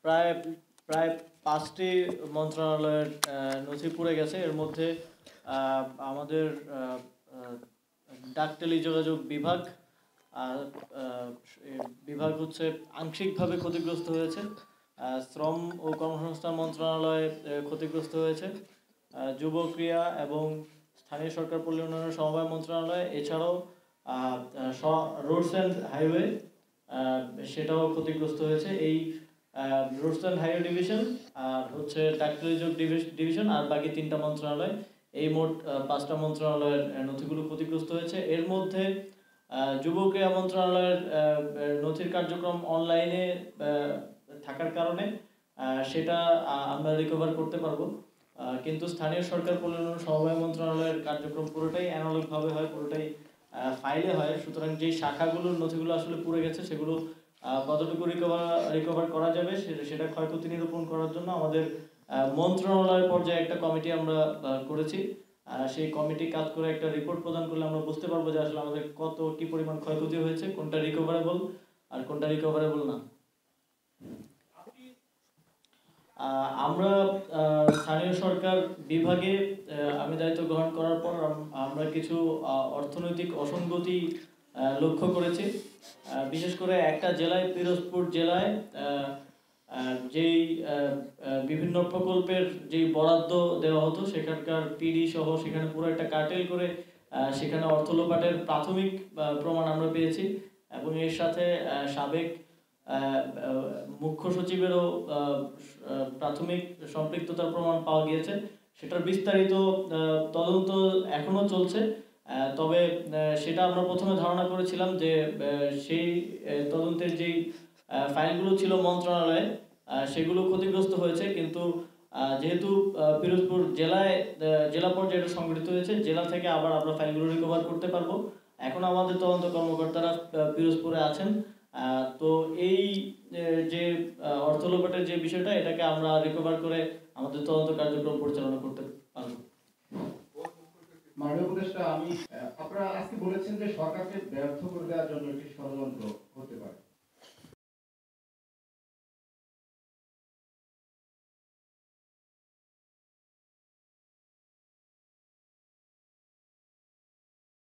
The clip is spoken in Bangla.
প্রায় প্রায় 5টি মন্ত্রণালয়ের নথি পুড়ে গেছে। এর মধ্যে আমাদের ডাক টেলিযোগাযোগ বিভাগ বিভাগ হচ্ছে আংশিকভাবে ক্ষতিগ্রস্ত হয়েছে। শ্রম ও কর্মসংস্থান মন্ত্রণালয় ক্ষতিগ্রস্ত হয়েছে। যুব ক্রীড়া এবং স্থানীয় সরকার পল্লী উন্নয়ন সমবায় মন্ত্রণালয়, এছাড়াও রোডস অ্যান্ড হাইওয়ে সেটাও ক্ষতিগ্রস্ত হয়েছে। এই রোডস অ্যান্ড হাইওয়ে ডিভিশন আর হচ্ছে ডাক টেলিযোগাযোগ ডিভিশন আর বাকি 3টা মন্ত্রণালয়, এই মোট 5টা মন্ত্রণালয়ের নথিগুলো ক্ষতিগ্রস্ত হয়েছে। এর মধ্যে যুব ক্রীড়া মন্ত্রণালয়ের নথির কার্যক্রম অনলাইনে থাকার কারণে সেটা আমরা রিকভার করতে পারবো, কিন্তু স্থানীয় সরকার পল্লী উন্নয়ন সমবায় মন্ত্রণালয়ের কার্যক্রম পুরোটাই অ্যানালগভাবে হয়, পুরোটাই ফাইলে হয়। সুতরাং যেই শাখাগুলোর নথিগুলো আসলে পুড়ে গেছে সেগুলো কতটুকু রিকভার করা যাবে সেটা ক্ষয়ক্ষতি নিরূপণ করার জন্য আমাদের মন্ত্রণালয় পর্যায়ে একটা কমিটি আমরা করেছি। সেই কমিটি কাজ করে একটা রিপোর্ট প্রদান করলে আমরা বুঝতে পারবো যে আসলে আমাদের কি পরিমাণ ক্ষয়ক্ষতি হয়েছে, কোনটা রিকভারেবল আর কোনটা রিকভারেবল না। আমরা স্থানীয় সরকার বিভাগে আমি দায়িত্ব গ্রহণ করার পর আমরা কিছু অর্থনৈতিক অসঙ্গতি লক্ষ্য করেছি। বিশেষ করে একটা জেলায়, পিরোজপুর জেলায় যেই বিভিন্ন প্রকল্পের যেই বরাদ্দ দেওয়া হতো সেখানকার পিডি সহ সেখানে পুরো একটা কার্টেল করে সেখানে অর্থ লোপাটের প্রাথমিক প্রমাণ আমরা পেয়েছি, এবং এর সাথে সাবেক মুখ্য সচিবেরও প্রাথমিক সম্পৃক্ততার প্রমাণ পাওয়া গিয়েছে। সেটার বিস্তারিত তদন্ত এখনো চলছে। তবে সেটা আমরা প্রথমে ধারণা করেছিলাম যে সেই তদন্তের যেই ফাইলগুলো ছিল মন্ত্রণালয়ে সেগুলো ক্ষতিগ্রস্ত হয়েছে, কিন্তু যেহেতু পিরোজপুর জেলা পর্যায়ে সংগঠিত হয়েছে, জেলা থেকে আবার আমরা ফাইলগুলো রিকভার করতে পারবো। এখন আমাদের তদন্ত কর্মকর্তারা পিরোজপুরে আছেন। তো এই যে অর্থ লোপাটের যে বিষয়টা, এটাকে আমরা রিকভার করে আমাদের তদন্ত কার্যক্রম পরিচালনা করতে পারবো। মাননীয় উপদেষ্টা, আপনারা আজকে বলেছেন যে সরকারকে ব্যর্থ করে দেওয়ার জন্য একটি ষড়যন্ত্র